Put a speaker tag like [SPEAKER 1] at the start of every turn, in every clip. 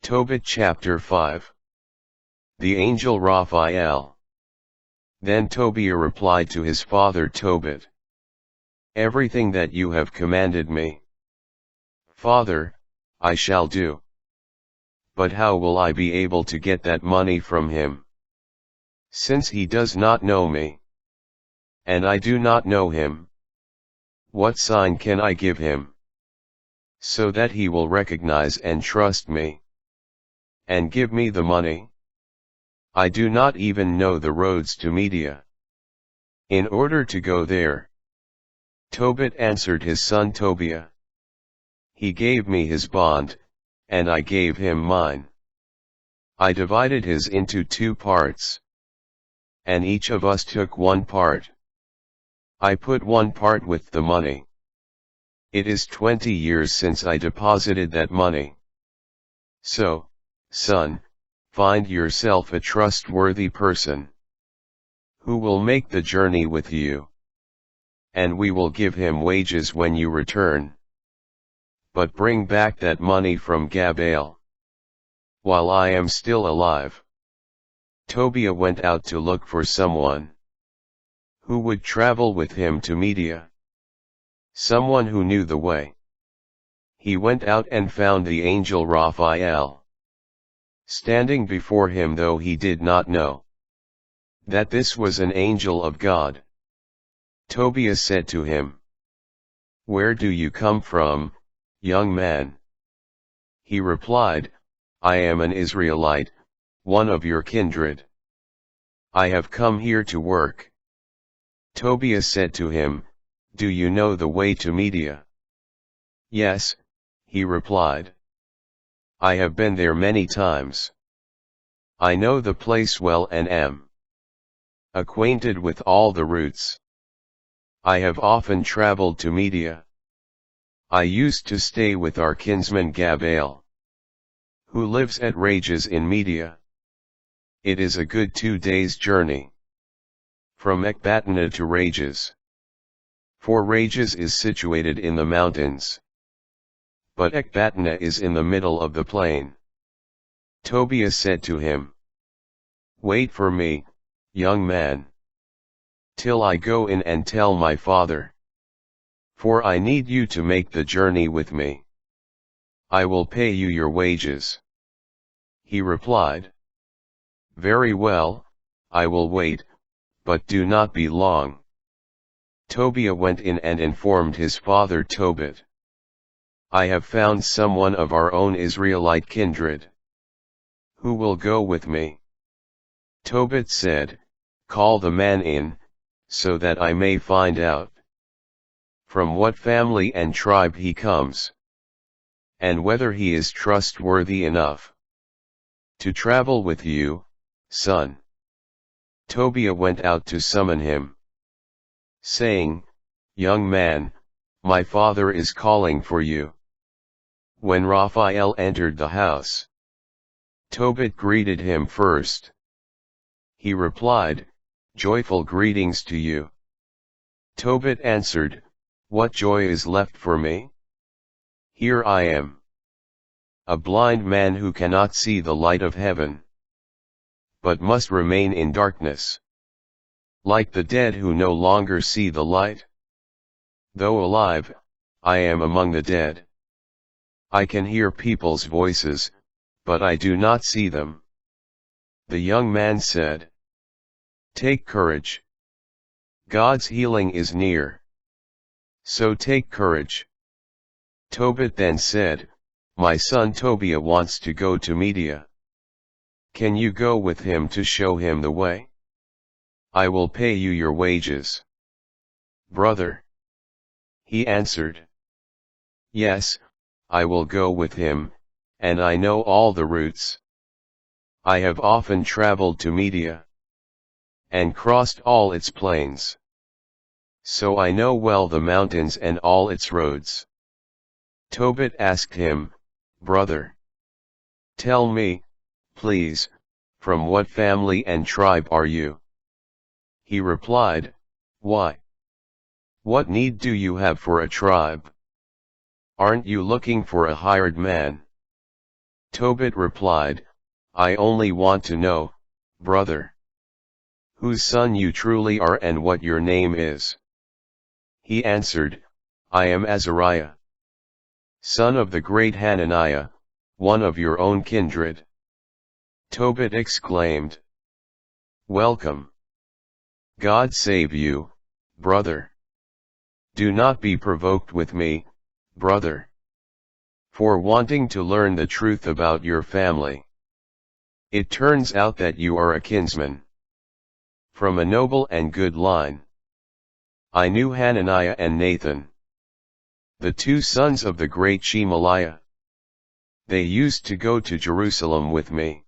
[SPEAKER 1] Tobit chapter 5. The angel Raphael. Then Tobiah replied to his father Tobit, "Everything that you have commanded me, Father, I shall do. But how will I be able to get that money from him? Since he does not know me, and I do not know him, what sign can I give him, so that he will recognize and trust me, and give me the money? I do not even know the roads to Media. In order to go there." Tobit answered his son Tobiah, "He gave me his bond, and I gave him mine. I divided his into 2 parts, and each of us took 1 part. I put 1 part with the money. It is 20 years since I deposited that money. So, son, find yourself a trustworthy person, who will make the journey with you, and we will give him wages when you return. But bring back that money from Gabal, while I am still alive." Tobiah went out to look for someone who would travel with him to Media, someone who knew the way. He went out and found the angel Raphael, standing before him, though he did not know that this was an angel of God. Tobiah said to him, "Where do you come from, young man?" He replied, "I am an Israelite, one of your kindred. I have come here to work." Tobiah said to him, "Do you know the way to Media?" "Yes," he replied. "I have been there many times. I know the place well and am acquainted with all the routes. I have often traveled to Media. I used to stay with our kinsman Gabal, who lives at Rages in Media. It is a good 2 days' journey from Ecbatana to Rages. For Rages is situated in the mountains, but Ecbatana is in the middle of the plain." Tobiah said to him, "Wait for me, young man, till I go in and tell my father, for I need you to make the journey with me. I will pay you your wages." He replied, "Very well, I will wait, but do not be long." Tobiah went in and informed his father Tobit, "I have found someone of our own Israelite kindred, who will go with me." Tobit said, "Call the man in, so that I may find out from what family and tribe he comes, and whether he is trustworthy enough to travel with you, son." Tobiah went out to summon him, saying, "Young man, my father is calling for you." When Raphael entered the house, Tobit greeted him first. He replied, "Joyful greetings to you." Tobit answered, "What joy is left for me? Here I am, a blind man who cannot see the light of heaven, but must remain in darkness, like the dead who no longer see the light. Though alive, I am among the dead. I can hear people's voices, but I do not see them." The young man said, "Take courage. God's healing is near. So take courage." Tobit then said, "My son Tobiah wants to go to Media. Can you go with him to show him the way? I will pay you your wages." "Brother," he answered, "yes, I will go with him, and I know all the routes. I have often traveled to Media, and crossed all its plains. So I know well the mountains and all its roads." Tobit asked him, "Brother, tell me, please, from what family and tribe are you?" He replied, "Why? What need do you have for a tribe? Aren't you looking for a hired man?" Tobit replied, I only want to know, brother, whose son you truly are and what your name is. He answered, I am Azariah, son of the great Hananiah, one of your own kindred. Tobit exclaimed, Welcome. God save you, brother. Do not be provoked with me, brother, for wanting to learn the truth about your family. It turns out that you are a kinsman from a noble and good line. I knew Hananiah and Nathan, the two sons of the great Shemaliah. They used to go to Jerusalem with me,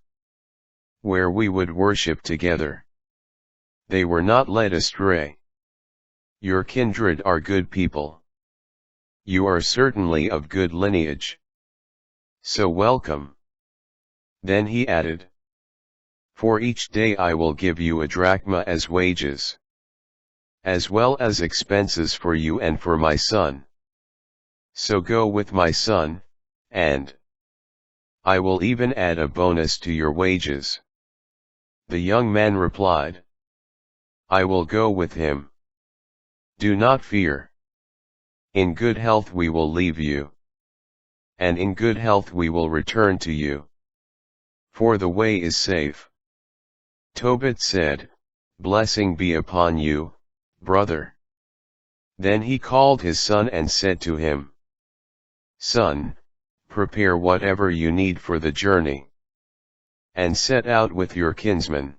[SPEAKER 1] where we would worship together. They were not led astray. Your kindred are good people. You are certainly of good lineage. So welcome. Then he added, For each day I will give you a drachma as wages, as well as expenses for you and for my son. So go with my son, and I will even add a bonus to your wages. The young man replied, I will go with him. Do not fear. In good health we will leave you, and in good health we will return to you, for the way is safe. Tobit said, Blessing be upon you, brother. Then he called his son and said to him, Son, prepare whatever you need for the journey, and set out with your kinsman.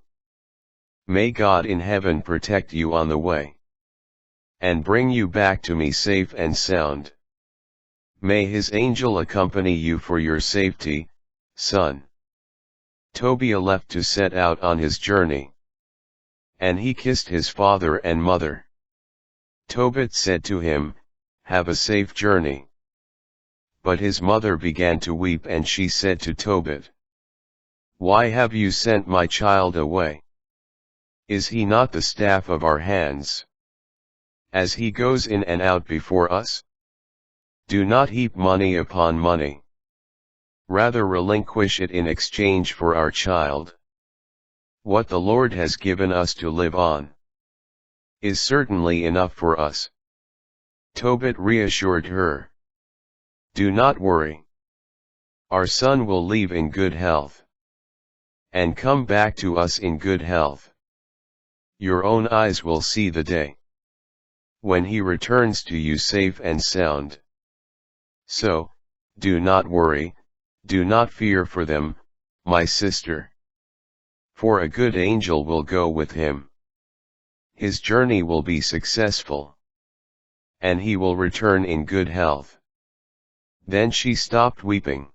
[SPEAKER 1] May God in heaven protect you on the way, and bring you back to me safe and sound. May his angel accompany you for your safety, son. Tobiah left to set out on his journey, and he kissed his father and mother. Tobit said to him, Have a safe journey. But his mother began to weep, and she said to Tobit, Why have you sent my child away? Is he not the staff of our hands, as he goes in and out before us? Do not heap money upon money. Rather relinquish it in exchange for our child. What the Lord has given us to live on is certainly enough for us. Tobit reassured her, Do not worry. Our son will leave in good health, and come back to us in good health. Your own eyes will see the day when he returns to you safe and sound. So, do not worry, do not fear for them, my sister. For a good angel will go with him. His journey will be successful, and he will return in good health. Then she stopped weeping.